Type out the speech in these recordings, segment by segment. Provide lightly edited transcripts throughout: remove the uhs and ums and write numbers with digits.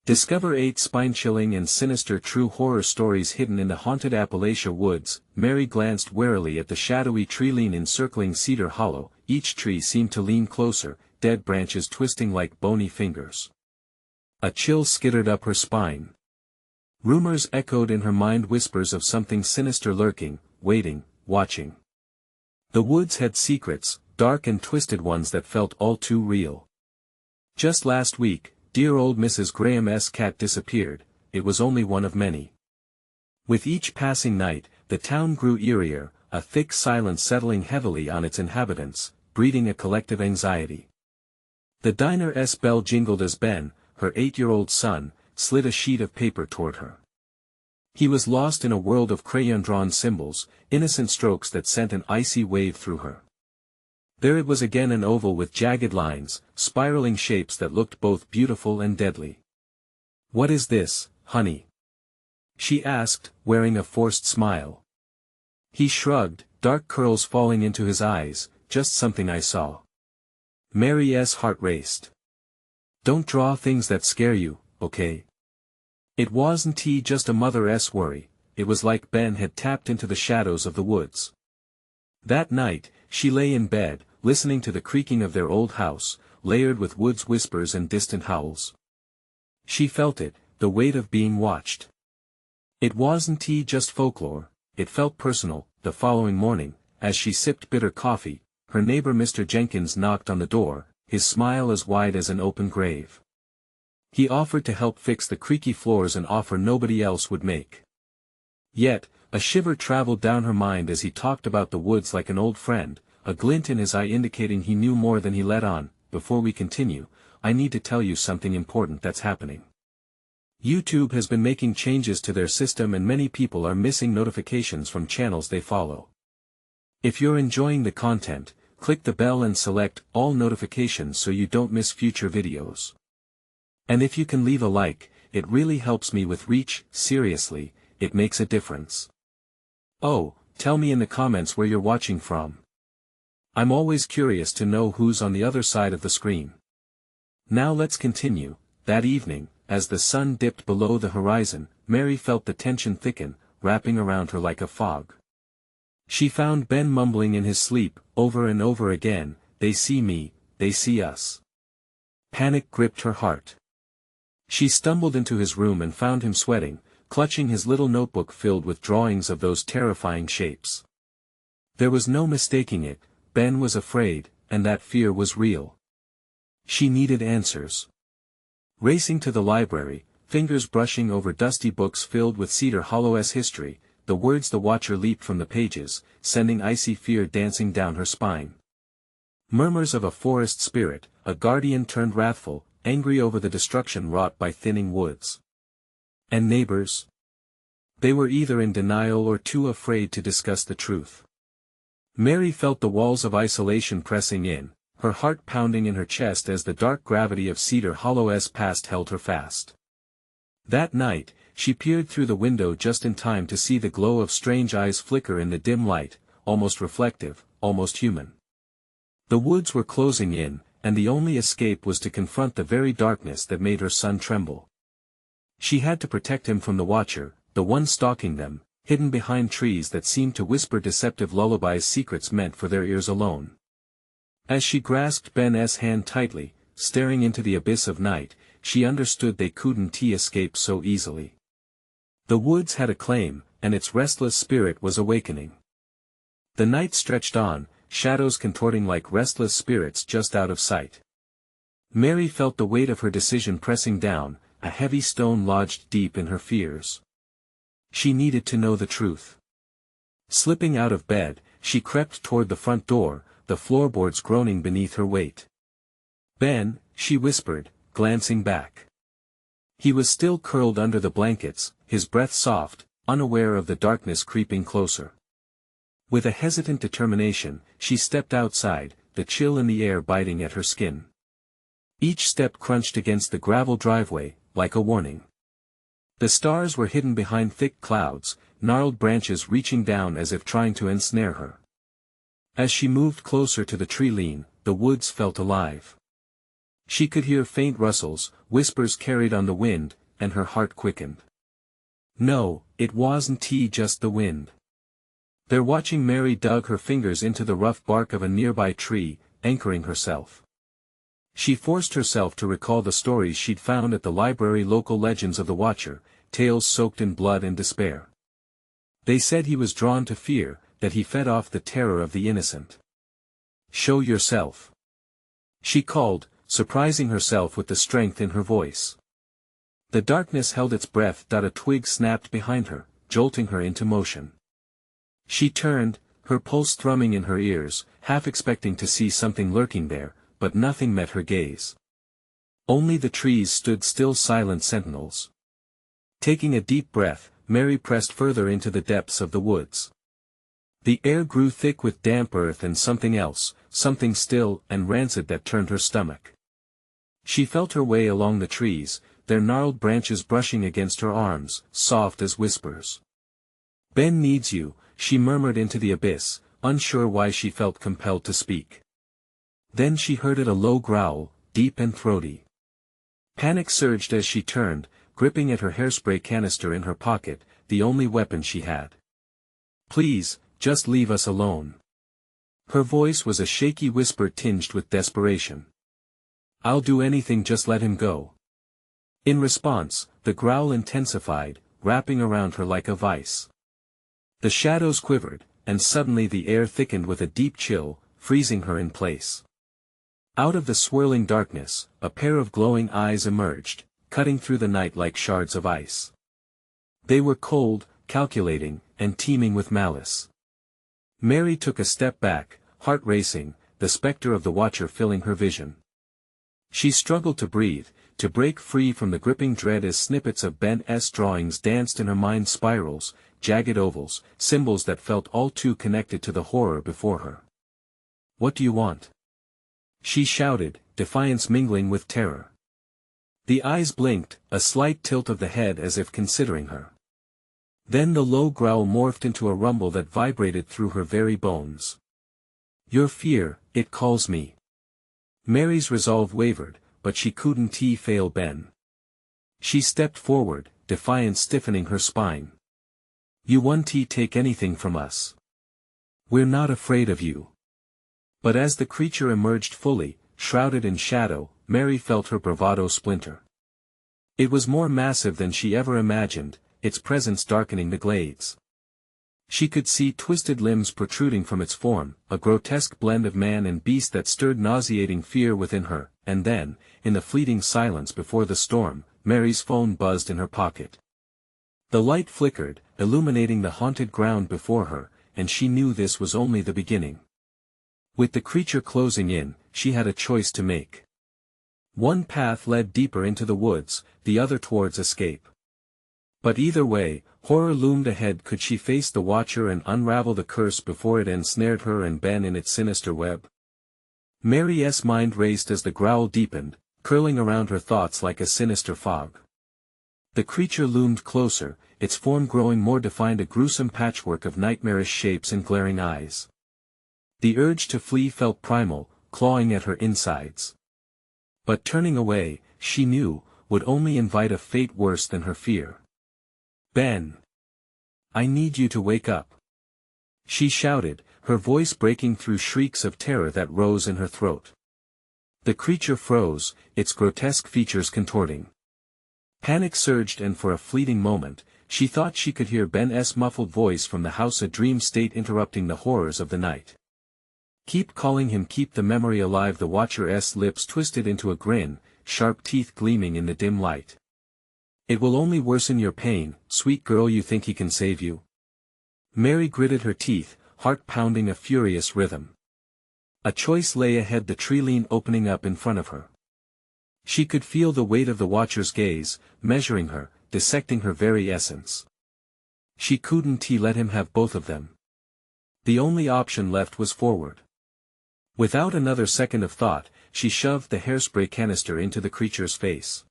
Discover 8 spine-chilling and sinister true horror stories hidden in the haunted Appalachia woods. Mary glanced warily at the shadowy tree line encircling Cedar Hollow. Each tree seemed to lean closer, dead branches twisting like bony fingers. A chill skittered up her spine. Rumors echoed in her mind, whispers of something sinister lurking, waiting, watching. The woods had secrets, dark and twisted ones that felt all too real. Just last week, dear old Mrs. Graham's cat disappeared. It was only one of many. With each passing night, the town grew eerier, a thick silence settling heavily on its inhabitants, breeding a collective anxiety. The diner's bell jingled as Ben, her 8-year-old son, slid a sheet of paper toward her. He was lost in a world of crayon-drawn symbols, innocent strokes that sent an icy wave through her. There it was again, an oval with jagged lines, spiraling shapes that looked both beautiful and deadly. "What is this, honey?" she asked, wearing a forced smile. He shrugged, dark curls falling into his eyes. "Just something I saw." Mary's heart raced. "Don't draw things that scare you, okay?" It wasn't just a mother's worry. It was like Ben had tapped into the shadows of the woods. That night, she lay in bed, listening to the creaking of their old house, layered with woods whispers and distant howls. She felt it, the weight of being watched. It wasn't just folklore, it felt personal. The following morning, as she sipped bitter coffee, her neighbor Mr. Jenkins knocked on the door, his smile as wide as an open grave. He offered to help fix the creaky floors, an offer nobody else would make. Yet, a shiver traveled down her mind as he talked about the woods like an old friend, a glint in his eye indicating he knew more than he let on. "Before we continue, I need to tell you something important that's happening. YouTube has been making changes to their system and many people are missing notifications from channels they follow. If you're enjoying the content, click the bell and select all notifications so you don't miss future videos. And if you can leave a like, it really helps me with reach. Seriously, it makes a difference. Oh, tell me in the comments where you're watching from. I'm always curious to know who's on the other side of the screen. Now let's continue. That evening, as the sun dipped below the horizon, Mary felt the tension thicken, wrapping around her like a fog. She found Ben mumbling in his sleep, over and over again, "They see me, they see us." Panic gripped her heart. She stumbled into his room and found him sweating, clutching his little notebook filled with drawings of those terrifying shapes. There was no mistaking it. Ben was afraid, and that fear was real. She needed answers. Racing to the library, fingers brushing over dusty books filled with Cedar Hollow's history, the words "The Watcher" leaped from the pages, sending icy fear dancing down her spine. Murmurs of a forest spirit, a guardian turned wrathful, angry over the destruction wrought by thinning woods. And neighbors? They were either in denial or too afraid to discuss the truth. Mary felt the walls of isolation pressing in, her heart pounding in her chest as the dark gravity of Cedar Hollow's past held her fast. That night, she peered through the window just in time to see the glow of strange eyes flicker in the dim light, almost reflective, almost human. The woods were closing in, and the only escape was to confront the very darkness that made her son tremble. She had to protect him from the Watcher, the one stalking them, hidden behind trees that seemed to whisper deceptive lullabies, secrets meant for their ears alone. As she grasped Ben's hand tightly, staring into the abyss of night, she understood they couldn't escape so easily. The woods had a claim, and its restless spirit was awakening. The night stretched on, shadows contorting like restless spirits just out of sight. Mary felt the weight of her decision pressing down, a heavy stone lodged deep in her fears. She needed to know the truth. Slipping out of bed, she crept toward the front door, the floorboards groaning beneath her weight. "Ben," she whispered, glancing back. He was still curled under the blankets, his breath soft, unaware of the darkness creeping closer. With a hesitant determination, she stepped outside, the chill in the air biting at her skin. Each step crunched against the gravel driveway, like a warning. The stars were hidden behind thick clouds, gnarled branches reaching down as if trying to ensnare her. As she moved closer to the tree line, the woods felt alive. She could hear faint rustles, whispers carried on the wind, and her heart quickened. No, it wasn't just the wind. There watching Mary dug her fingers into the rough bark of a nearby tree, anchoring herself. She forced herself to recall the stories she'd found at the library, local legends of the Watcher, tales soaked in blood and despair. They said he was drawn to fear, that he fed off the terror of the innocent. Show yourself. She called, surprising herself with the strength in her voice. The darkness held its breath. A twig snapped behind her, jolting her into motion. She turned, her pulse thrumming in her ears, half expecting to see something lurking there, but nothing met her gaze. Only the trees stood still, silent sentinels. Taking a deep breath, Mary pressed further into the depths of the woods. The air grew thick with damp earth and something else, something still and rancid that turned her stomach. She felt her way along the trees, their gnarled branches brushing against her arms, soft as whispers. "Ben needs you," she murmured into the abyss, unsure why she felt compelled to speak. Then she heard it, a low growl, deep and throaty. Panic surged as she turned, gripping at her hairspray canister in her pocket, the only weapon she had. "Please, just leave us alone." Her voice was a shaky whisper tinged with desperation. "I'll do anything, just let him go." In response, the growl intensified, wrapping around her like a vice. The shadows quivered, and suddenly the air thickened with a deep chill, freezing her in place. Out of the swirling darkness, a pair of glowing eyes emerged, cutting through the night like shards of ice. They were cold, calculating, and teeming with malice. Mary took a step back, heart racing, the specter of the Watcher filling her vision. She struggled to breathe, to break free from the gripping dread as snippets of Ben's drawings danced in her mind, spirals, jagged ovals, symbols that felt all too connected to the horror before her. "What do you want?" she shouted, defiance mingling with terror. The eyes blinked, a slight tilt of the head as if considering her. Then the low growl morphed into a rumble that vibrated through her very bones. "Your fear, it calls me." Mary's resolve wavered, but she couldn't fail Ben. She stepped forward, defiance stiffening her spine. "You won't take anything from us. We're not afraid of you." But as the creature emerged fully, shrouded in shadow, Mary felt her bravado splinter. It was more massive than she ever imagined, its presence darkening the glades. She could see twisted limbs protruding from its form, a grotesque blend of man and beast that stirred nauseating fear within her, and then, in the fleeting silence before the storm, Mary's phone buzzed in her pocket. The light flickered, illuminating the haunted ground before her, and she knew this was only the beginning. With the creature closing in, she had a choice to make. One path led deeper into the woods, the other towards escape. But either way, horror loomed ahead. Could she face the Watcher and unravel the curse before it ensnared her and Ben in its sinister web? Mary's mind raced as the growl deepened, curling around her thoughts like a sinister fog. The creature loomed closer, its form growing more defined, a gruesome patchwork of nightmarish shapes and glaring eyes. The urge to flee felt primal, clawing at her insides. But turning away, she knew, would only invite a fate worse than her fear. "Ben! I need you to wake up!" she shouted, her voice breaking through shrieks of terror that rose in her throat. The creature froze, its grotesque features contorting. Panic surged, and for a fleeting moment, she thought she could hear Ben's muffled voice from the house, a dream state interrupting the horrors of the night. "Keep calling him, keep the memory alive." The Watcher's lips twisted into a grin, sharp teeth gleaming in the dim light. "It will only worsen your pain, sweet girl. You think he can save you?" Mary gritted her teeth, heart pounding a furious rhythm. A choice lay ahead, the tree lean opening up in front of her. She could feel the weight of the Watcher's gaze, measuring her, dissecting her very essence. She couldn't let him have both of them. The only option left was forward. Without another second of thought, she shoved the hairspray canister into the creature's face.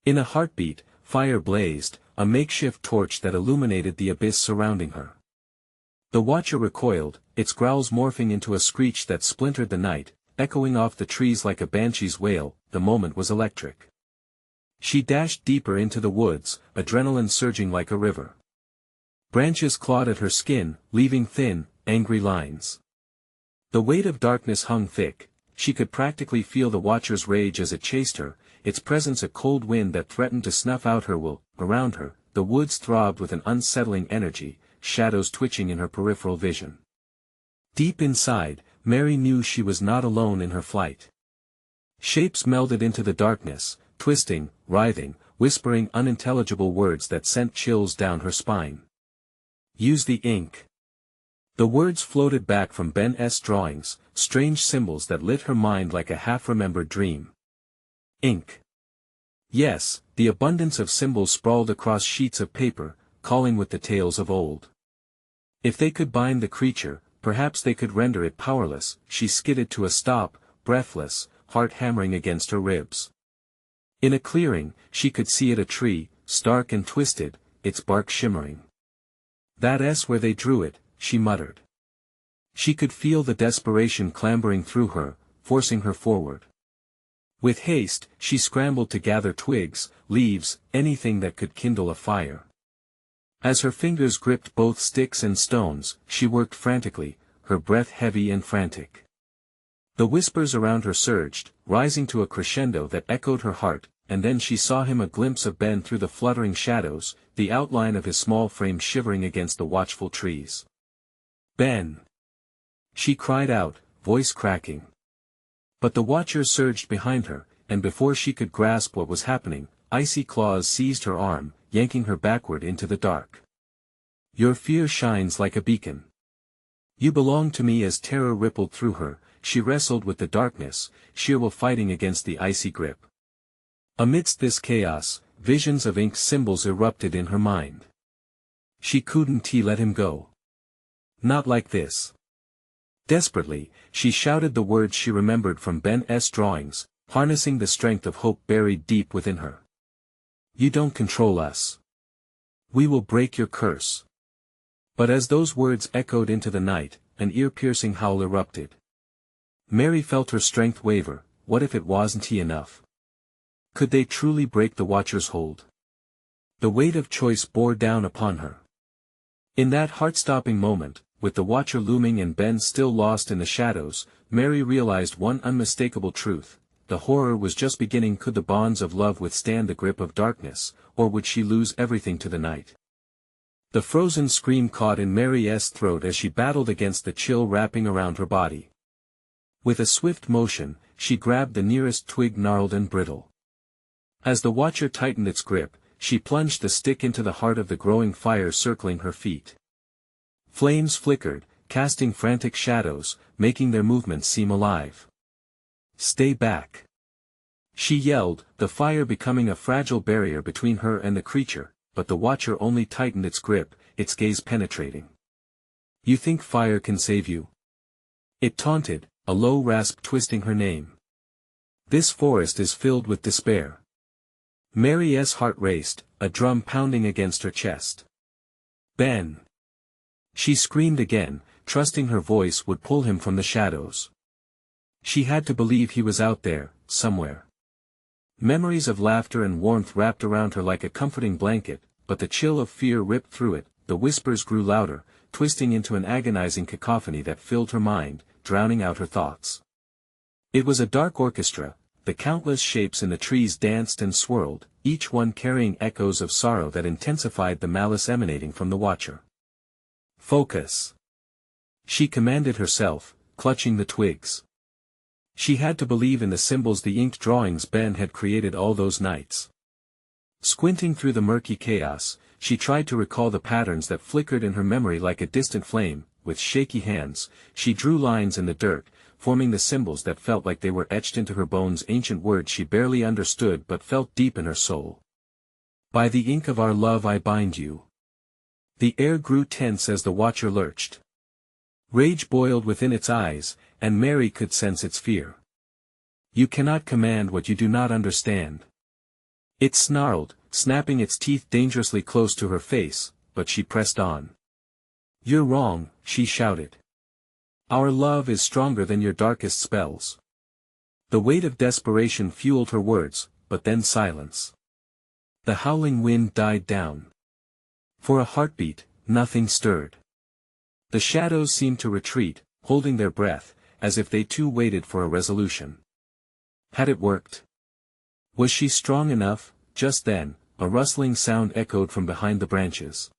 In a heartbeat, fire blazed, a makeshift torch that illuminated the abyss surrounding her. The Watcher recoiled, its growls morphing into a screech that splintered the night, echoing off the trees like a banshee's wail. the moment was electric. She dashed deeper into the woods, adrenaline surging like a river. Branches clawed at her skin, leaving thin, angry lines. The weight of darkness hung thick. She could practically feel the Watcher's rage as it chased her, its presence a cold wind that threatened to snuff out her will. Around her, the woods throbbed with an unsettling energy, shadows twitching in her peripheral vision. Deep inside, Mary knew she was not alone in her flight. Shapes melded into the darkness, twisting, writhing, whispering unintelligible words that sent chills down her spine. Use the ink. The words floated back from Ben's drawings, strange symbols that lit her mind like a half-remembered dream. Ink. Yes, the abundance of symbols sprawled across sheets of paper, calling with the tales of old. If they could bind the creature, perhaps they could render it powerless. She skidded to a stop, breathless, heart hammering against her ribs. In a clearing, she could see it, a tree, stark and twisted, its bark shimmering. "That's where they drew it," she muttered. She could feel the desperation clambering through her, forcing her forward. With haste, she scrambled to gather twigs, leaves, anything that could kindle a fire. As her fingers gripped both sticks and stones, she worked frantically, her breath heavy and frantic. The whispers around her surged, rising to a crescendo that echoed her heart, and then she saw him, a glimpse of Ben through the fluttering shadows, the outline of his small frame shivering against the watchful trees. "Ben!" she cried out, voice cracking. But the Watcher surged behind her, and before she could grasp what was happening, icy claws seized her arm, yanking her backward into the dark. "Your fear shines like a beacon. You belong to me." As terror rippled through her, she wrestled with the darkness, sheer will fighting against the icy grip. Amidst this chaos, visions of ink symbols erupted in her mind. She couldn't let him go. Not like this. Desperately, she shouted the words she remembered from Ben's drawings, harnessing the strength of hope buried deep within her. "You don't control us. We will break your curse." But as those words echoed into the night, an ear-piercing howl erupted. Mary felt her strength waver. What if it wasn't enough? Could they truly break the Watcher's hold? The weight of choice bore down upon her. In that heart-stopping moment, with the Watcher looming and Ben still lost in the shadows, Mary realized one unmistakable truth: the horror was just beginning. Could the bonds of love withstand the grip of darkness, or would she lose everything to the night? The frozen scream caught in Mary's throat as she battled against the chill wrapping around her body. With a swift motion, she grabbed the nearest twig, gnarled and brittle. As the Watcher tightened its grip, she plunged the stick into the heart of the growing fire circling her feet. Flames flickered, casting frantic shadows, making their movements seem alive. "Stay back!" she yelled, the fire becoming a fragile barrier between her and the creature, but the Watcher only tightened its grip, its gaze penetrating. "You think fire can save you?" it taunted, a low rasp twisting her name. "This forest is filled with despair." Mary's heart raced, a drum pounding against her chest. "Ben!" she screamed again, trusting her voice would pull him from the shadows. She had to believe he was out there, somewhere. Memories of laughter and warmth wrapped around her like a comforting blanket, but the chill of fear ripped through it. The whispers grew louder, twisting into an agonizing cacophony that filled her mind, drowning out her thoughts. It was a dark orchestra. The countless shapes in the trees danced and swirled, each one carrying echoes of sorrow that intensified the malice emanating from the Watcher. "Focus!" she commanded herself, clutching the twigs. She had to believe in the symbols, the inked drawings Ben had created all those nights. Squinting through the murky chaos, she tried to recall the patterns that flickered in her memory like a distant flame. With shaky hands, she drew lines in the dirt, forming the symbols that felt like they were etched into her bones, ancient words she barely understood but felt deep in her soul. "By the ink of our love I bind you." The air grew tense as the Watcher lurched. Rage boiled within its eyes, and Mary could sense its fear. "You cannot command what you do not understand." It snarled, snapping its teeth dangerously close to her face, but she pressed on. "You're wrong," she shouted. "Our love is stronger than your darkest spells. The weight of desperation fueled her words, but then silence. The howling wind died down. For a heartbeat, nothing stirred. The shadows seemed to retreat, holding their breath, as if they too waited for a resolution. Had it worked? Was she strong enough? Just then, a rustling sound echoed from behind the branches.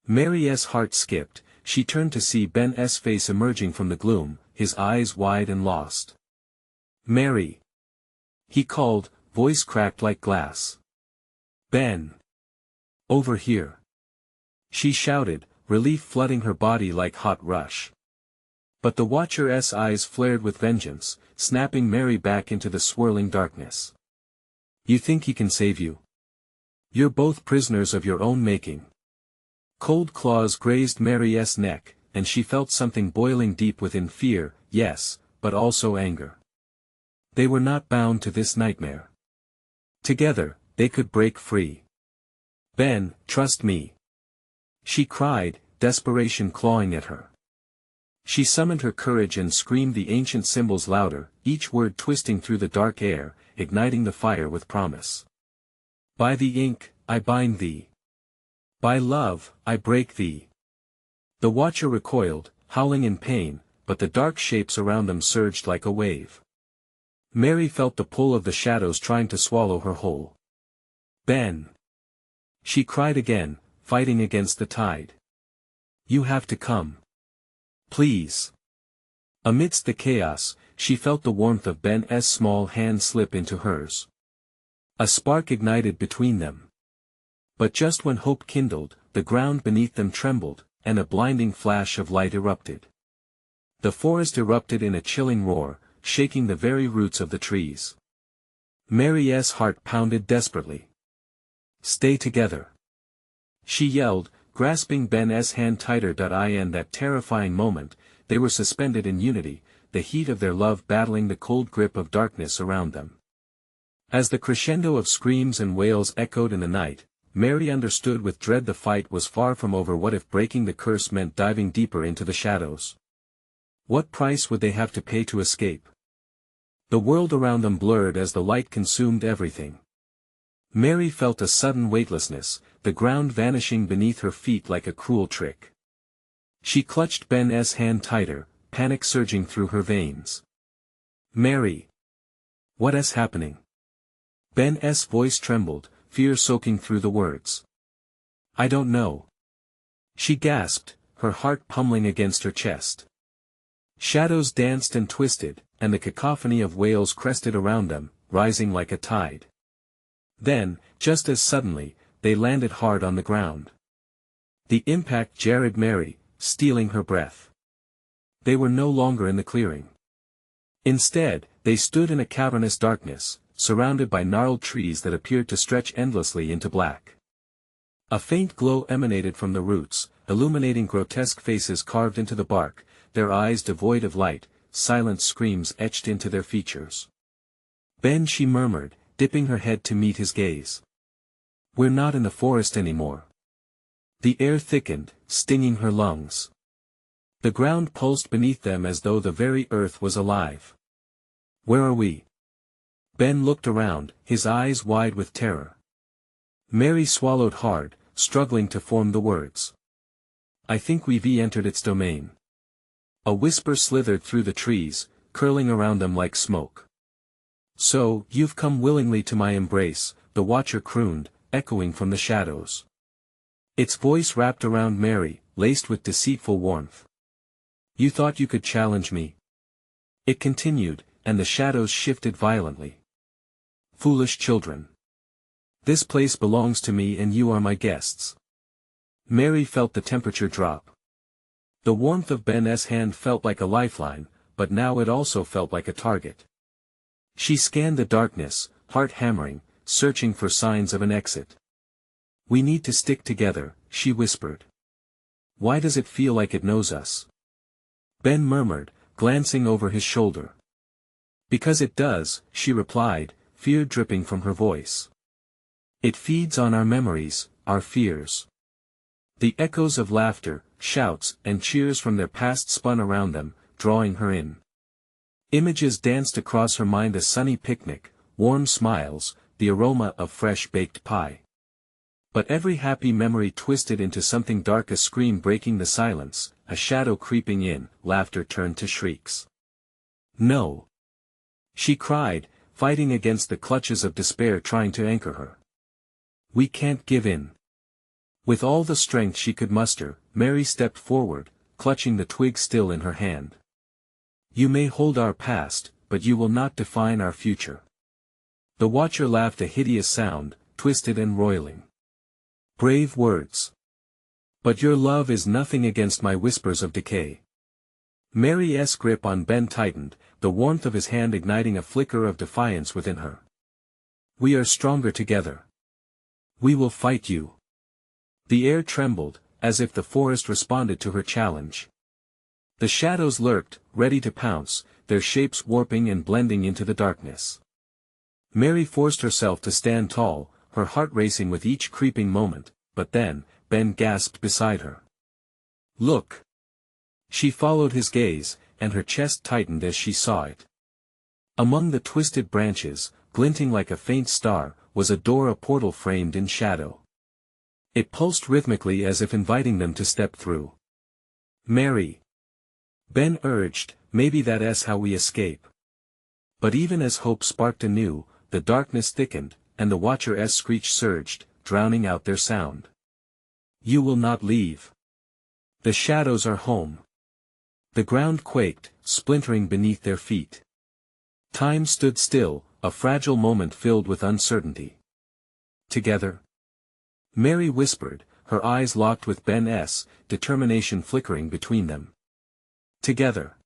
Mary's heart skipped. She turned to see Ben's face emerging from the gloom, his eyes wide and lost. "Mary!" he called, voice cracked like glass. "Ben! Over here!" she shouted, relief flooding her body like hot rush. But the Watcher's eyes flared with vengeance, snapping Mary back into the swirling darkness. "You think he can save you? You're both prisoners of your own making." Cold claws grazed Mary's neck, and she felt something boiling deep within: fear, yes, but also anger. They were not bound to this nightmare. Together, they could break free. "Ben, trust me!" she cried, desperation clawing at her. She summoned her courage and screamed the ancient symbols louder, each word twisting through the dark air, igniting the fire with promise. "By the ink, I bind thee. By love, I break thee." The Watcher recoiled, howling in pain, but the dark shapes around them surged like a wave. Mary felt the pull of the shadows trying to swallow her whole. "Ben!" she cried again, fighting against the tide. "You have to come. Please." Amidst the chaos, she felt the warmth of Ben's small hand slip into hers. A spark ignited between them. But just when hope kindled, the ground beneath them trembled, and a blinding flash of light erupted. The forest erupted in a chilling roar, shaking the very roots of the trees. Mary's heart pounded desperately. "Stay together!" she yelled, grasping Ben's hand tighter. In that terrifying moment, they were suspended in unity, the heat of their love battling the cold grip of darkness around them. As the crescendo of screams and wails echoed in the night, Mary understood with dread the fight was far from over. What if breaking the curse meant diving deeper into the shadows? What price would they have to pay to escape? The world around them blurred as the light consumed everything. Mary felt a sudden weightlessness, the ground vanishing beneath her feet like a cruel trick. She clutched Ben's hand tighter, panic surging through her veins. "Mary! What is happening?" Ben's voice trembled, fear soaking through the words. "I don't know," she gasped, her heart pummeling against her chest. Shadows danced and twisted, and the cacophony of wails crested around them, rising like a tide. Then, just as suddenly, they landed hard on the ground. The impact jarred Mary, stealing her breath. They were no longer in the clearing. Instead, they stood in a cavernous darkness, surrounded by gnarled trees that appeared to stretch endlessly into black. A faint glow emanated from the roots, illuminating grotesque faces carved into the bark, their eyes devoid of light, silent screams etched into their features. "Ben," she murmured, dipping her head to meet his gaze. "We're not in the forest anymore." The air thickened, stinging her lungs. The ground pulsed beneath them as though the very earth was alive. "Where are we?" Ben looked around, his eyes wide with terror. Mary swallowed hard, struggling to form the words. "I think we've entered its domain." A whisper slithered through the trees, curling around them like smoke. "So, you've come willingly to my embrace," the Watcher crooned, echoing from the shadows. Its voice wrapped around Mary, laced with deceitful warmth. "You thought you could challenge me?" it continued, and the shadows shifted violently. "Foolish children. This place belongs to me and you are my guests." Mary felt the temperature drop. The warmth of Ben's hand felt like a lifeline, but now it also felt like a target. She scanned the darkness, heart hammering, searching for signs of an exit. "We need to stick together," she whispered. "Why does it feel like it knows us?" Ben murmured, glancing over his shoulder. "Because it does," she replied, fear dripping from her voice. "It feeds on our memories, our fears." The echoes of laughter, shouts, and cheers from their past spun around them, drawing her in. Images danced across her mind: a sunny picnic, warm smiles, the aroma of fresh baked pie. But every happy memory twisted into something dark: a scream breaking the silence, a shadow creeping in, laughter turned to shrieks. "No!" she cried, fighting against the clutches of despair trying to anchor her. "We can't give in." With all the strength she could muster, Mary stepped forward, clutching the twig still in her hand. "You may hold our past, but you will not define our future." The watcher laughed, a hideous sound, twisted and roiling. "Brave words. But your love is nothing against my whispers of decay." Mary's grip on Ben tightened, the warmth of his hand igniting a flicker of defiance within her. "We are stronger together. We will fight you." The air trembled, as if the forest responded to her challenge. The shadows lurked, ready to pounce, their shapes warping and blending into the darkness. Mary forced herself to stand tall, her heart racing with each creeping moment, but then, Ben gasped beside her. "Look!" She followed his gaze, and her chest tightened as she saw it. Among the twisted branches, glinting like a faint star, was a door, a portal framed in shadow. It pulsed rhythmically as if inviting them to step through. "Mary," Ben urged, "maybe that's how we escape." But even as hope sparked anew, the darkness thickened, and the watcher's screech surged, drowning out their sound. "You will not leave. The shadows are home." The ground quaked, splintering beneath their feet. Time stood still, a fragile moment filled with uncertainty. "Together?" Mary whispered, her eyes locked with Ben's, determination flickering between them. "Together,"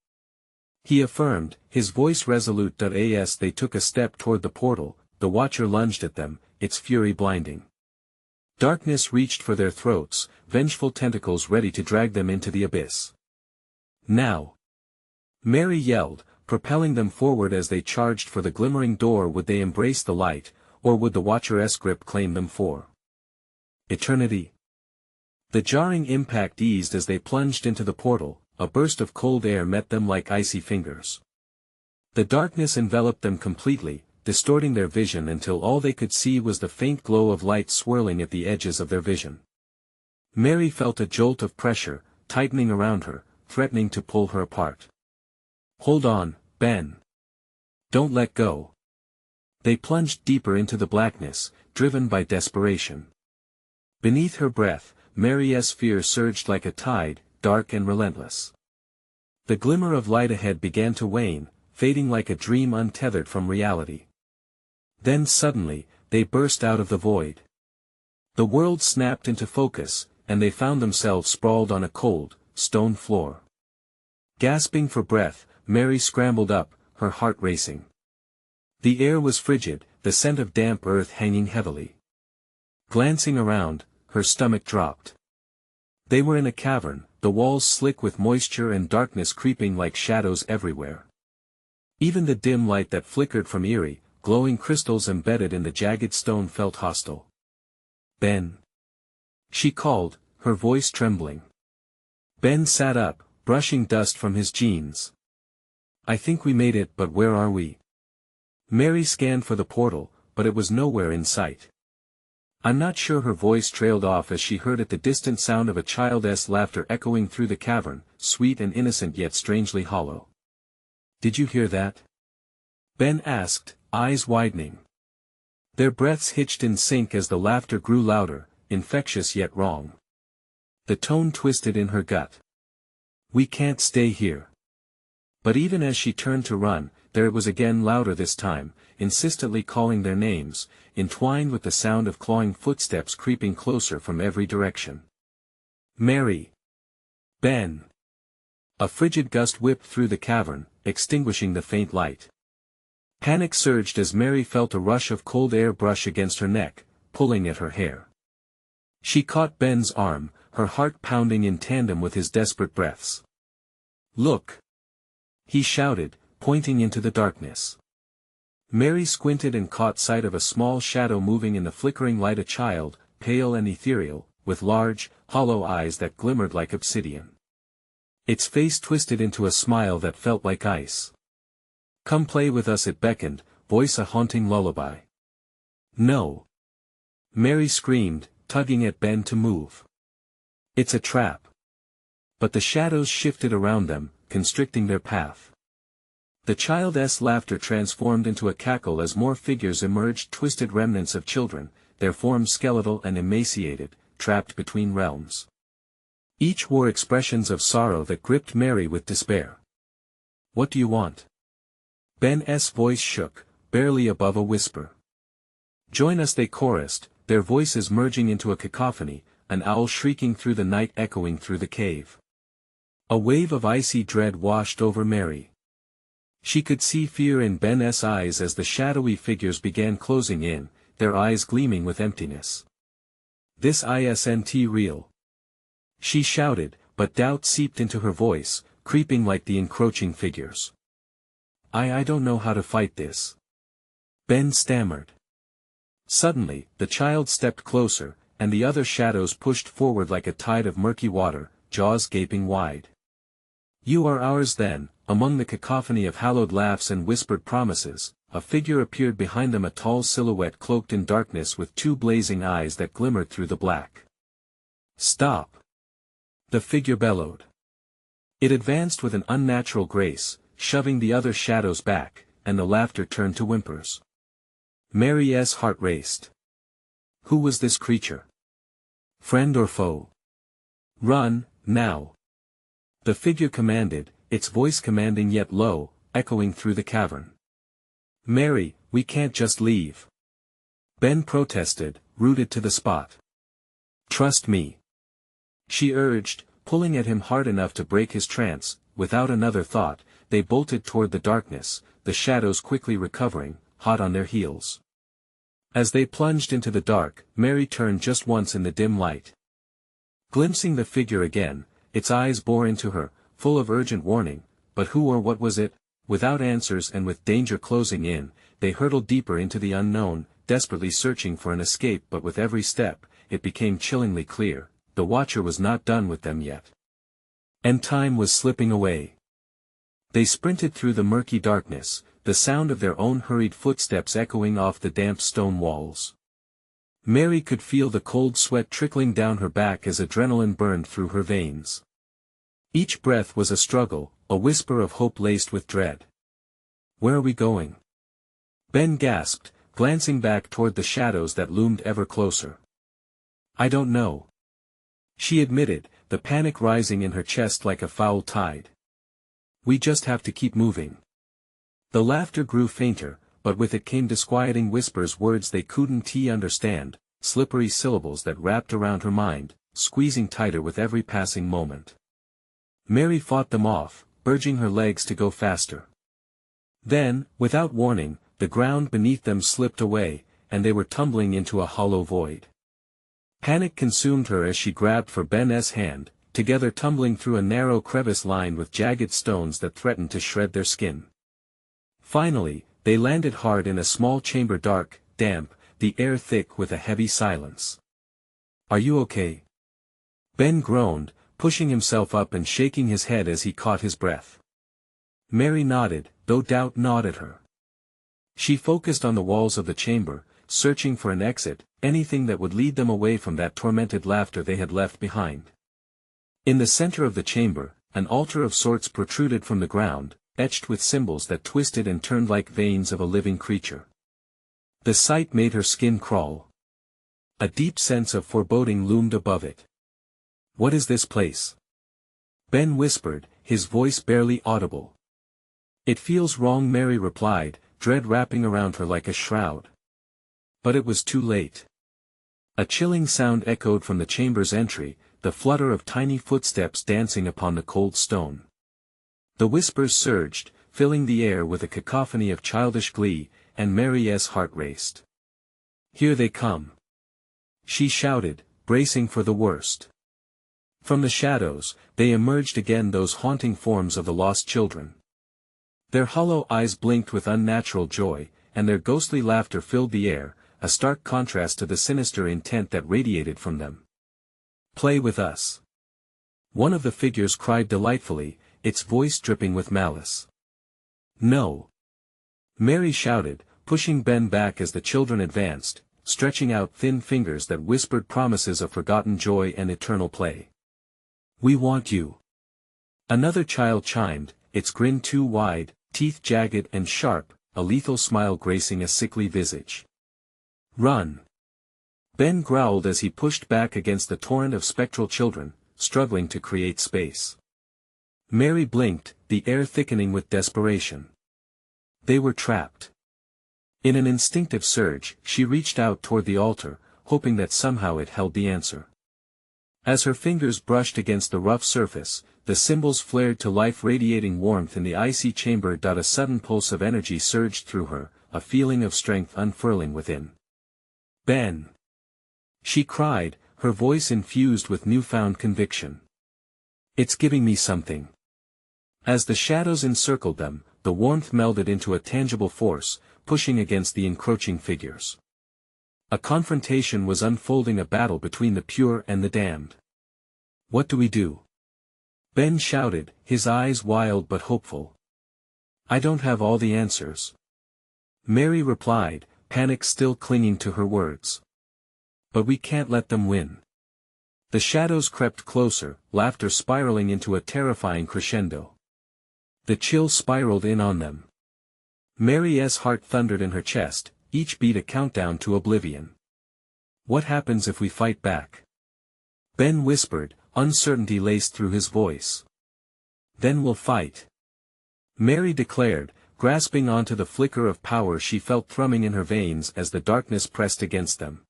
he affirmed, his voice resolute. As they took a step toward the portal, the watcher lunged at them, its fury blinding. Darkness reached for their throats, vengeful tentacles ready to drag them into the abyss. "Now!" Mary yelled, propelling them forward as they charged for the glimmering door. Would they embrace the light, or would the watcher's grip claim them for eternity? The jarring impact eased as they plunged into the portal, a burst of cold air met them like icy fingers. The darkness enveloped them completely, distorting their vision until all they could see was the faint glow of light swirling at the edges of their vision. Mary felt a jolt of pressure, tightening around her, threatening to pull her apart. "Hold on, Ben. Don't let go." They plunged deeper into the blackness, driven by desperation. Beneath her breath, Mary's fear surged like a tide, dark and relentless. The glimmer of light ahead began to wane, fading like a dream untethered from reality. Then suddenly, they burst out of the void. The world snapped into focus, and they found themselves sprawled on a cold, stone floor. Gasping for breath, Mary scrambled up, her heart racing. The air was frigid, the scent of damp earth hanging heavily. Glancing around, her stomach dropped. They were in a cavern, the walls slick with moisture and darkness creeping like shadows everywhere. Even the dim light that flickered from eerie, glowing crystals embedded in the jagged stone felt hostile. "Ben," she called, her voice trembling. Ben sat up, brushing dust from his jeans. "I think we made it, but where are we?" Mary scanned for the portal, but it was nowhere in sight. "I'm not sure." Her voice trailed off as she heard the distant sound of a child's laughter echoing through the cavern, sweet and innocent yet strangely hollow. "Did you hear that?" Ben asked, eyes widening. Their breaths hitched in sync as the laughter grew louder, infectious yet wrong. The tone twisted in her gut. "We can't stay here." But even as she turned to run, there it was again, louder this time, insistently calling their names, entwined with the sound of clawing footsteps creeping closer from every direction. "Mary! Ben!" A frigid gust whipped through the cavern, extinguishing the faint light. Panic surged as Mary felt a rush of cold air brush against her neck, pulling at her hair. She caught Ben's arm, her heart pounding in tandem with his desperate breaths. "Look!" he shouted, pointing into the darkness. Mary squinted and caught sight of a small shadow moving in the flickering light, a child, pale and ethereal, with large, hollow eyes that glimmered like obsidian. Its face twisted into a smile that felt like ice. Come play with us, it beckoned, voice a haunting lullaby. No. Mary screamed, tugging at Ben to move. It's a trap. But the shadows shifted around them, constricting their path. The child's laughter transformed into a cackle as more figures emerged, twisted remnants of children, their forms skeletal and emaciated, trapped between realms. Each wore expressions of sorrow that gripped Mary with despair. What do you want? Ben's voice shook, barely above a whisper. Join us, they chorused, their voices merging into a cacophony, an owl shrieking through the night, echoing through the cave. A wave of icy dread washed over Mary. She could see fear in Ben's eyes as the shadowy figures began closing in, their eyes gleaming with emptiness. This isn't real. She shouted, but doubt seeped into her voice, creeping like the encroaching figures. I don't know how to fight this. Ben stammered. Suddenly, the child stepped closer, and the other shadows pushed forward like a tide of murky water, jaws gaping wide. You are ours then. Among the cacophony of hallowed laughs and whispered promises, a figure appeared behind them, a tall silhouette cloaked in darkness with two blazing eyes that glimmered through the black. Stop! The figure bellowed. It advanced with an unnatural grace, shoving the other shadows back, and the laughter turned to whimpers. Mary's heart raced. Who was this creature? Friend or foe? Run, now! The figure commanded, its voice commanding yet low, echoing through the cavern. Mary, we can't just leave. Ben protested, rooted to the spot. Trust me. She urged, pulling at him hard enough to break his trance. Without another thought, they bolted toward the darkness, the shadows quickly recovering, hot on their heels. As they plunged into the dark, Mary turned just once in the dim light. Glimpsing the figure again, its eyes bore into her, full of urgent warning, but who or what was it? Without answers and with danger closing in, they hurtled deeper into the unknown, desperately searching for an escape, but with every step, it became chillingly clear, the Watcher was not done with them yet. And time was slipping away. They sprinted through the murky darkness, the sound of their own hurried footsteps echoing off the damp stone walls. Mary could feel the cold sweat trickling down her back as adrenaline burned through her veins. Each breath was a struggle, a whisper of hope laced with dread. Where are we going? Ben gasped, glancing back toward the shadows that loomed ever closer. I don't know. She admitted, the panic rising in her chest like a foul tide. We just have to keep moving. The laughter grew fainter, but with it came disquieting whispers, words they couldn't understand, slippery syllables that wrapped around her mind, squeezing tighter with every passing moment. Mary fought them off, urging her legs to go faster. Then, without warning, the ground beneath them slipped away, and they were tumbling into a hollow void. Panic consumed her as she grabbed for Ben's hand, together tumbling through a narrow crevice lined with jagged stones that threatened to shred their skin. Finally, they landed hard in a small chamber, dark, damp, the air thick with a heavy silence. Are you okay? Ben groaned, pushing himself up and shaking his head as he caught his breath. Mary nodded, though doubt gnawed at her. She focused on the walls of the chamber, searching for an exit, anything that would lead them away from that tormented laughter they had left behind. In the center of the chamber, an altar of sorts protruded from the ground, etched with symbols that twisted and turned like veins of a living creature. The sight made her skin crawl. A deep sense of foreboding loomed above it. What is this place? Ben whispered, his voice barely audible. It feels wrong, Mary replied, dread wrapping around her like a shroud. But it was too late. A chilling sound echoed from the chamber's entry, the flutter of tiny footsteps dancing upon the cold stone. The whispers surged, filling the air with a cacophony of childish glee, and Mary's heart raced. Here they come! She shouted, bracing for the worst. From the shadows, they emerged again, those haunting forms of the lost children. Their hollow eyes blinked with unnatural joy, and their ghostly laughter filled the air, a stark contrast to the sinister intent that radiated from them. Play with us. One of the figures cried delightfully, its voice dripping with malice. No. Mary shouted, pushing Ben back as the children advanced, stretching out thin fingers that whispered promises of forgotten joy and eternal play. "We want you." Another child chimed, its grin too wide, teeth jagged and sharp, a lethal smile gracing a sickly visage. "Run!" Ben growled as he pushed back against the torrent of spectral children, struggling to create space. Mary blinked, the air thickening with desperation. They were trapped. In an instinctive surge, she reached out toward the altar, hoping that somehow it held the answer. As her fingers brushed against the rough surface, the symbols flared to life, radiating warmth in the icy chamber. A sudden pulse of energy surged through her, a feeling of strength unfurling within. "Ben!" she cried, her voice infused with newfound conviction. "It's giving me something." As the shadows encircled them, the warmth melded into a tangible force, pushing against the encroaching figures. A confrontation was unfolding, a battle between the pure and the damned. "What do we do?" Ben shouted, his eyes wild but hopeful. "I don't have all the answers," Mary replied, panic still clinging to her words. "But we can't let them win." The shadows crept closer, laughter spiraling into a terrifying crescendo. The chill spiraled in on them. Mary's heart thundered in her chest, each beat a countdown to oblivion. "What happens if we fight back?" Ben whispered, uncertainty laced through his voice. "Then we'll fight," Mary declared, grasping onto the flicker of power she felt thrumming in her veins as the darkness pressed against them.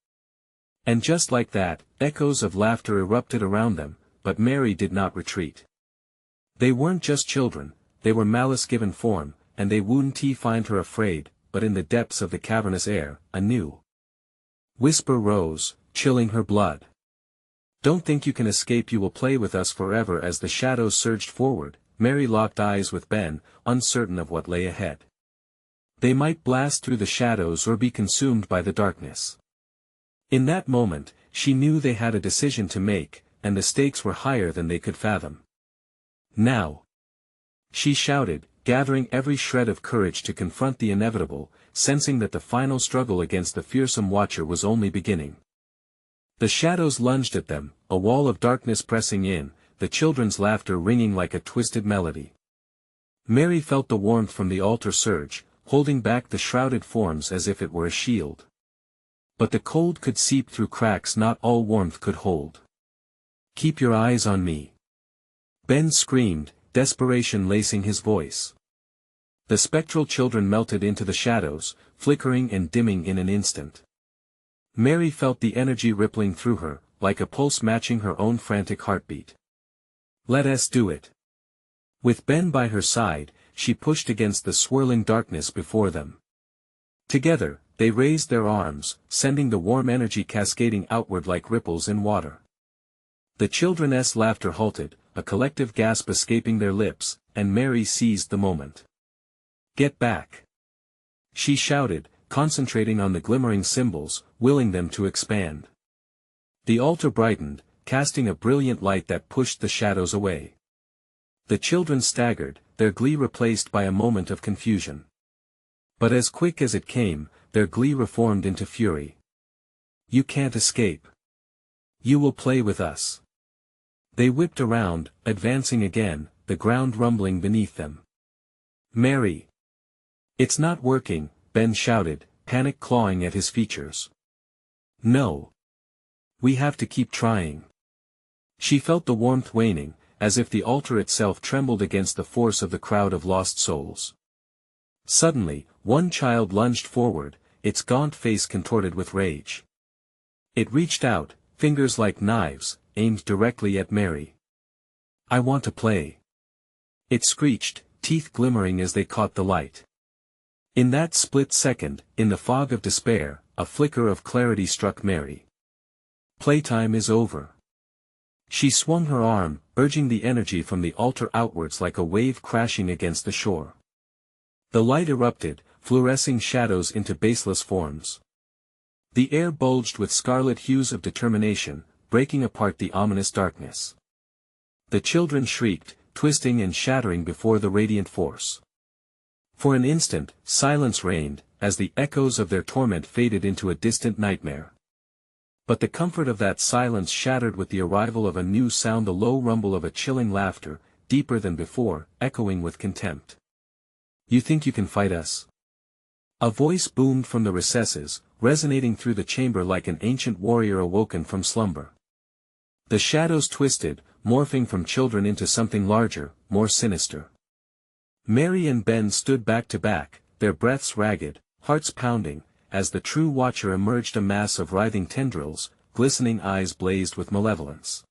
And just like that, echoes of laughter erupted around them, but Mary did not retreat. They weren't just children, they were malice given form, and they wouldn't find her afraid, but in the depths of the cavernous air, a new whisper rose, chilling her blood. "Don't think you can escape, you will play with us forever." As the shadows surged forward, Mary locked eyes with Ben, uncertain of what lay ahead. They might blast through the shadows or be consumed by the darkness. In that moment, she knew they had a decision to make, and the stakes were higher than they could fathom. "Now!" she shouted, gathering every shred of courage to confront the inevitable, sensing that the final struggle against the fearsome watcher was only beginning. The shadows lunged at them, a wall of darkness pressing in, the children's laughter ringing like a twisted melody. Mary felt the warmth from the altar surge, holding back the shrouded forms as if it were a shield. But the cold could seep through cracks not all warmth could hold. "Keep your eyes on me," Ben screamed, desperation lacing his voice. The spectral children melted into the shadows, flickering and dimming in an instant. Mary felt the energy rippling through her, like a pulse matching her own frantic heartbeat. "Let us do it." With Ben by her side, she pushed against the swirling darkness before them. Together, they raised their arms, sending the warm energy cascading outward like ripples in water. The children's laughter halted, a collective gasp escaping their lips, and Mary seized the moment. "Get back!" she shouted, concentrating on the glimmering symbols, willing them to expand. The altar brightened, casting a brilliant light that pushed the shadows away. The children staggered, their glee replaced by a moment of confusion. But as quick as it came, their glee reformed into fury. "You can't escape. You will play with us." They whipped around, advancing again, the ground rumbling beneath them. "Mary!" "It's not working," Ben shouted, panic clawing at his features. "No. We have to keep trying." She felt the warmth waning, as if the altar itself trembled against the force of the crowd of lost souls. Suddenly, one child lunged forward, its gaunt face contorted with rage. It reached out, fingers like knives, aimed directly at Mary. "I want to play," it screeched, teeth glimmering as they caught the light. In that split second, in the fog of despair, a flicker of clarity struck Mary. Playtime is over. She swung her arm, urging the energy from the altar outwards like a wave crashing against the shore. The light erupted, fluorescing shadows into baseless forms. The air bulged with scarlet hues of determination, breaking apart the ominous darkness. The children shrieked, twisting and shattering before the radiant force. For an instant, silence reigned, as the echoes of their torment faded into a distant nightmare. But the comfort of that silence shattered with the arrival of a new sound, the low rumble of a chilling laughter, deeper than before, echoing with contempt. "You think you can fight us?" A voice boomed from the recesses, resonating through the chamber like an ancient warrior awoken from slumber. The shadows twisted, morphing from children into something larger, more sinister. Mary and Ben stood back to back, their breaths ragged, hearts pounding, as the true watcher emerged, a mass of writhing tendrils, glistening eyes blazed with malevolence.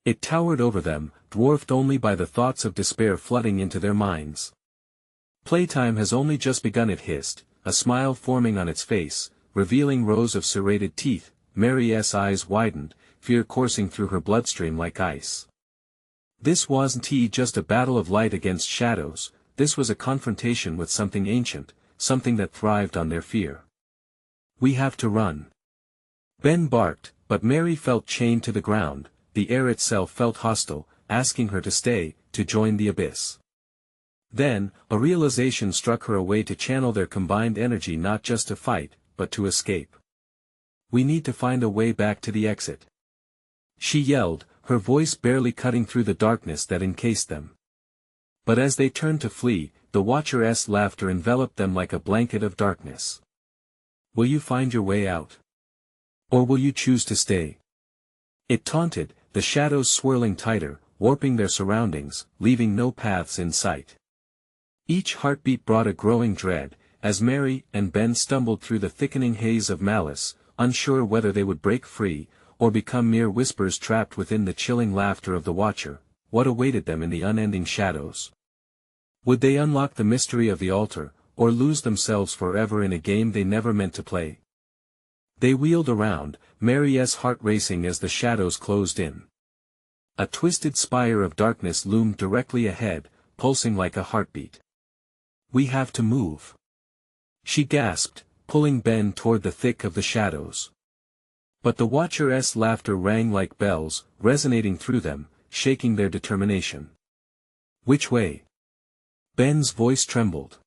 It towered over them, dwarfed only by the thoughts of despair flooding into their minds. "Playtime has only just begun," it hissed, a smile forming on its face, revealing rows of serrated teeth. Mary's eyes widened, fear coursing through her bloodstream like ice. This wasn't just a battle of light against shadows, this was a confrontation with something ancient, something that thrived on their fear. "We have to run." Ben barked, but Mary felt chained to the ground. The air itself felt hostile, asking her to stay, to join the abyss. Then, a realization struck her, a way to channel their combined energy, not just to fight, but to escape. "We need to find a way back to the exit," she yelled, her voice barely cutting through the darkness that encased them. But as they turned to flee, the Watcher's laughter enveloped them like a blanket of darkness. "Will you find your way out? Or will you choose to stay?" it taunted, the shadows swirling tighter, warping their surroundings, leaving no paths in sight. Each heartbeat brought a growing dread, as Mary and Ben stumbled through the thickening haze of malice, unsure whether they would break free, or become mere whispers trapped within the chilling laughter of the Watcher. What awaited them in the unending shadows? Would they unlock the mystery of the altar, or lose themselves forever in a game they never meant to play? They wheeled around, Mary's heart racing as the shadows closed in. A twisted spire of darkness loomed directly ahead, pulsing like a heartbeat. "We have to move," she gasped, pulling Ben toward the thick of the shadows. But the Watcher's laughter rang like bells, resonating through them, shaking their determination. "Which way?" Ben's voice trembled.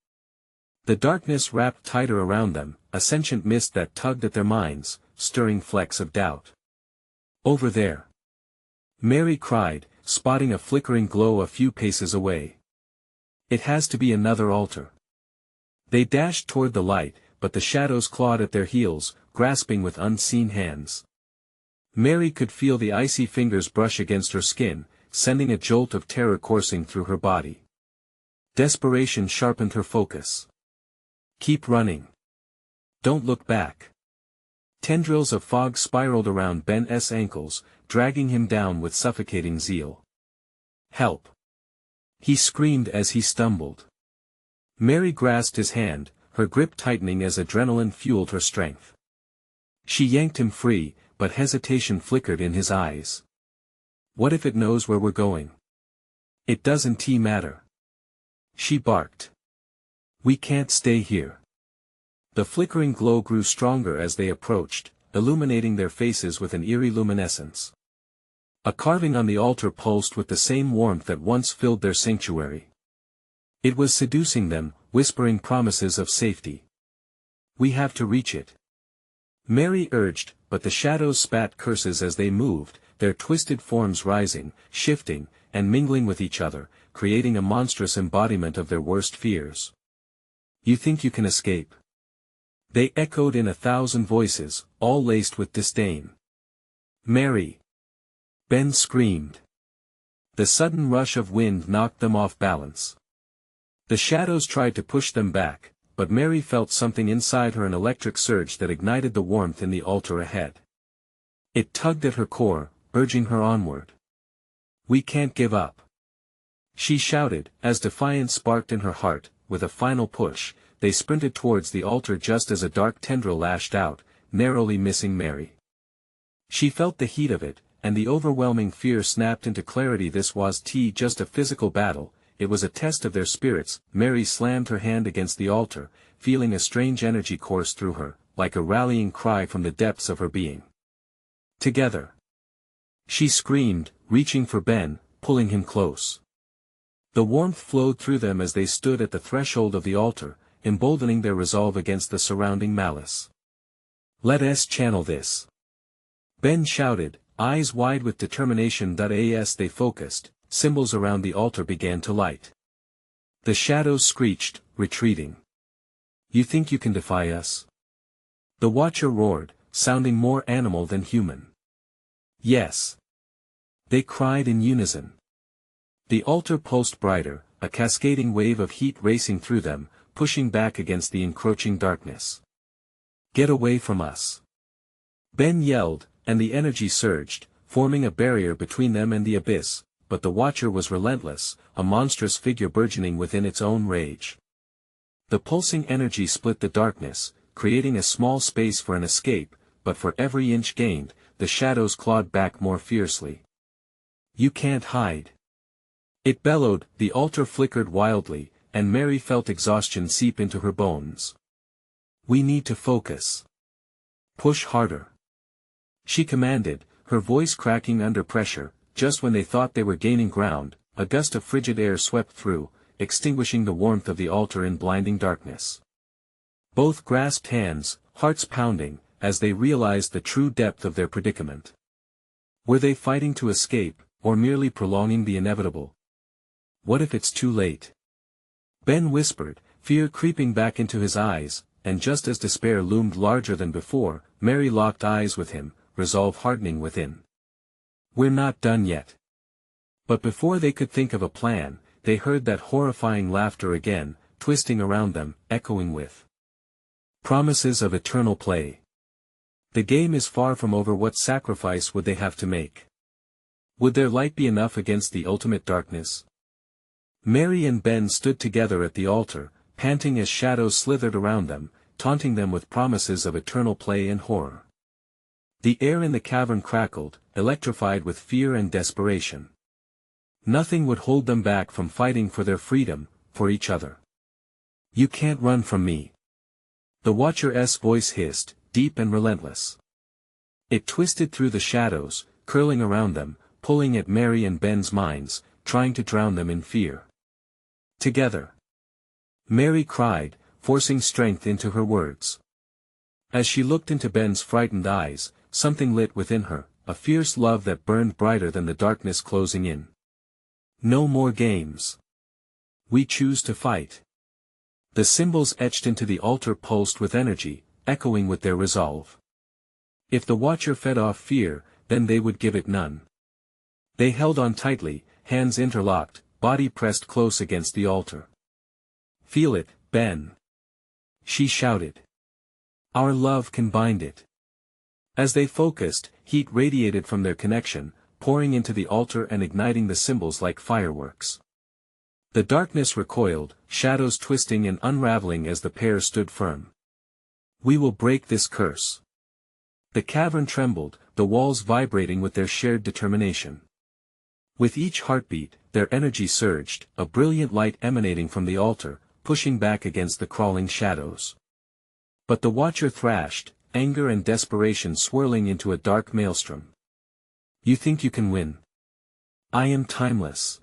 The darkness wrapped tighter around them, a sentient mist that tugged at their minds, stirring flecks of doubt. "Over there," Mary cried, spotting a flickering glow a few paces away. "It has to be another altar." They dashed toward the light, but the shadows clawed at their heels, grasping with unseen hands. Mary could feel the icy fingers brush against her skin, sending a jolt of terror coursing through her body. Desperation sharpened her focus. "Keep running. Don't look back." Tendrils of fog spiraled around Ben's ankles, dragging him down with suffocating zeal. "Help!" he screamed as he stumbled. Mary grasped his hand, her grip tightening as adrenaline fueled her strength. She yanked him free, but hesitation flickered in his eyes. "What if it knows where we're going?" "It doesn't matter," she barked. "We can't stay here." The flickering glow grew stronger as they approached, illuminating their faces with an eerie luminescence. A carving on the altar pulsed with the same warmth that once filled their sanctuary. It was seducing them, whispering promises of safety. "We have to reach it," Mary urged, but the shadows spat curses as they moved, their twisted forms rising, shifting, and mingling with each other, creating a monstrous embodiment of their worst fears. "You think you can escape?" they echoed in 1,000 voices, all laced with disdain. "Mary!" Ben screamed. The sudden rush of wind knocked them off balance. The shadows tried to push them back, but Mary felt something inside her, an electric surge that ignited the warmth in the altar ahead. It tugged at her core, urging her onward. "We can't give up," she shouted, as defiance sparked in her heart. With a final push, they sprinted towards the altar just as a dark tendril lashed out, narrowly missing Mary. She felt the heat of it, and the overwhelming fear snapped into clarity. This was just a physical battle, it was a test of their spirits. Mary slammed her hand against the altar, feeling a strange energy course through her, like a rallying cry from the depths of her being. "Together!" she screamed, reaching for Ben, pulling him close. The warmth flowed through them as they stood at the threshold of the altar, emboldening their resolve against the surrounding malice. "Let us channel this," Ben shouted, eyes wide with determination. As they focused, symbols around the altar began to light. The shadows screeched, retreating. "You think you can defy us?" The Watcher roared, sounding more animal than human. "Yes," they cried in unison. The altar pulsed brighter, a cascading wave of heat racing through them, pushing back against the encroaching darkness. "Get away from us!" Ben yelled, and the energy surged, forming a barrier between them and the abyss, but the Watcher was relentless, a monstrous figure burgeoning within its own rage. The pulsing energy split the darkness, creating a small space for an escape, but for every inch gained, the shadows clawed back more fiercely. "You can't hide!" it bellowed. The altar flickered wildly, and Mary felt exhaustion seep into her bones. "We need to focus. Push harder," she commanded, her voice cracking under pressure. Just when they thought they were gaining ground, a gust of frigid air swept through, extinguishing the warmth of the altar in blinding darkness. Both grasped hands, hearts pounding, as they realized the true depth of their predicament. Were they fighting to escape, or merely prolonging the inevitable? "What if it's too late?" Ben whispered, fear creeping back into his eyes, and just as despair loomed larger than before, Mary locked eyes with him, resolve hardening within. "We're not done yet." But before they could think of a plan, they heard that horrifying laughter again, twisting around them, echoing with promises of eternal play. "The game is far from over. What sacrifice would they have to make? Would their light be enough against the ultimate darkness?" Mary and Ben stood together at the altar, panting as shadows slithered around them, taunting them with promises of eternal play and horror. The air in the cavern crackled, electrified with fear and desperation. Nothing would hold them back from fighting for their freedom, for each other. "You can't run from me," the Watcher's voice hissed, deep and relentless. It twisted through the shadows, curling around them, pulling at Mary and Ben's minds, trying to drown them in fear. "Together," Mary cried, forcing strength into her words. As she looked into Ben's frightened eyes, something lit within her, a fierce love that burned brighter than the darkness closing in. "No more games. We choose to fight." The symbols etched into the altar pulsed with energy, echoing with their resolve. If the Watcher fed off fear, then they would give it none. They held on tightly, hands interlocked, body pressed close against the altar. "Feel it, Ben," she shouted. "Our love can bind it." As they focused, heat radiated from their connection, pouring into the altar and igniting the symbols like fireworks. The darkness recoiled, shadows twisting and unraveling as the pair stood firm. "We will break this curse." The cavern trembled, the walls vibrating with their shared determination. With each heartbeat, their energy surged, a brilliant light emanating from the altar, pushing back against the crawling shadows. But the Watcher thrashed, anger and desperation swirling into a dark maelstrom. "You think you can win? I am timeless.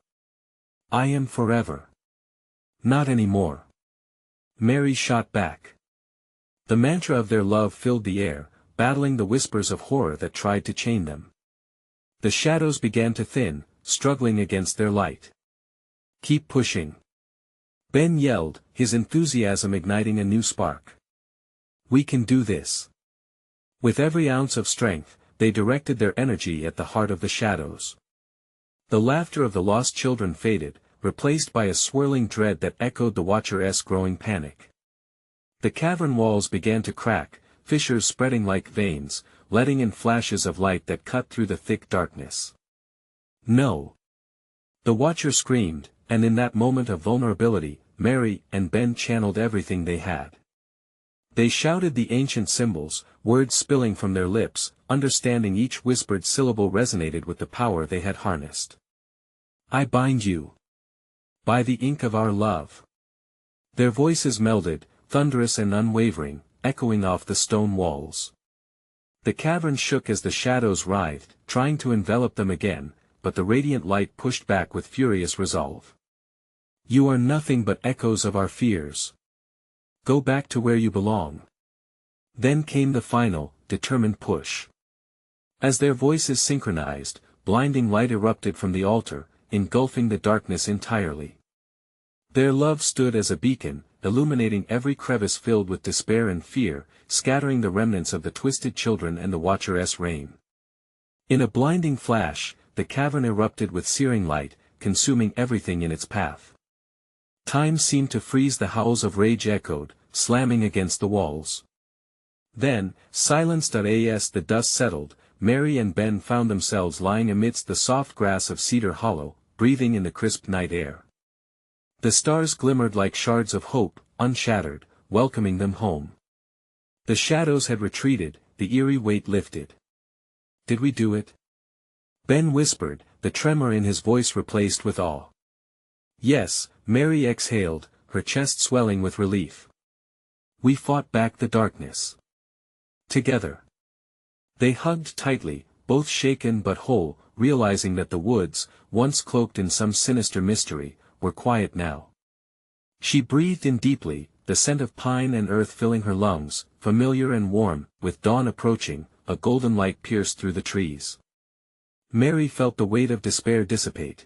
I am forever." "Not anymore," Mary shot back. The mantra of their love filled the air, battling the whispers of horror that tried to chain them. The shadows began to thin, struggling against their light. "Keep pushing," Ben yelled, his enthusiasm igniting a new spark. "We can do this." With every ounce of strength, they directed their energy at the heart of the shadows. The laughter of the lost children faded, replaced by a swirling dread that echoed the Watcher's growing panic. The cavern walls began to crack, fissures spreading like veins, letting in flashes of light that cut through the thick darkness. "No!" the Watcher screamed, and in that moment of vulnerability, Mary and Ben channeled everything they had. They shouted the ancient symbols, words spilling from their lips, understanding each whispered syllable resonated with the power they had harnessed. "I bind you by the ink of our love." Their voices melded, thunderous and unwavering, echoing off the stone walls. The cavern shook as the shadows writhed, trying to envelop them again, but the radiant light pushed back with furious resolve. You are nothing but echoes of our fears. Go back to where you belong. Then came the final, determined push. As their voices synchronized, blinding light erupted from the altar, engulfing the darkness entirely. Their love stood as a beacon, illuminating every crevice filled with despair and fear, scattering the remnants of the twisted children and the Watcher's reign. In a blinding flash, the cavern erupted with searing light, consuming everything in its path. Time seemed to freeze, the howls of rage echoed, slamming against the walls. Then, silenced as the dust settled, Mary and Ben found themselves lying amidst the soft grass of Cedar Hollow, breathing in the crisp night air. The stars glimmered like shards of hope, unshattered, welcoming them home. The shadows had retreated, the eerie weight lifted. Did we do it? Ben whispered, the tremor in his voice replaced with awe. Yes, Mary exhaled, her chest swelling with relief. We fought back the darkness. Together. They hugged tightly, both shaken but whole, realizing that the woods, once cloaked in some sinister mystery, were quiet now. She breathed in deeply, the scent of pine and earth filling her lungs, familiar and warm. With dawn approaching, a golden light pierced through the trees. Mary felt the weight of despair dissipate.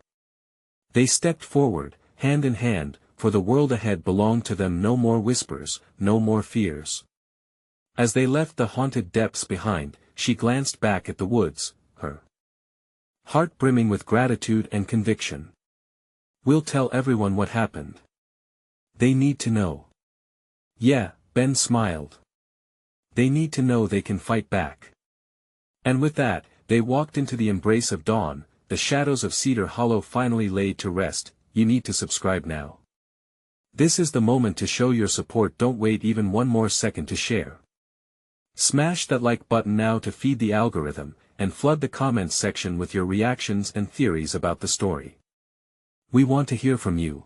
They stepped forward, hand in hand, for the world ahead belonged to them. No more whispers, no more fears. As they left the haunted depths behind, she glanced back at the woods, her heart brimming with gratitude and conviction. We'll tell everyone what happened. They need to know. Yeah, Ben smiled. They need to know they can fight back. And with that, they walked into the embrace of dawn, the shadows of Cedar Hollow finally laid to rest. You need to subscribe now. This is the moment to show your support. Don't wait even one more second to share. Smash that like button now to feed the algorithm, and flood the comments section with your reactions and theories about the story. We want to hear from you.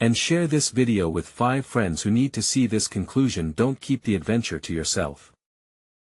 And share this video with 5 friends who need to see this conclusion. Don't keep the adventure to yourself.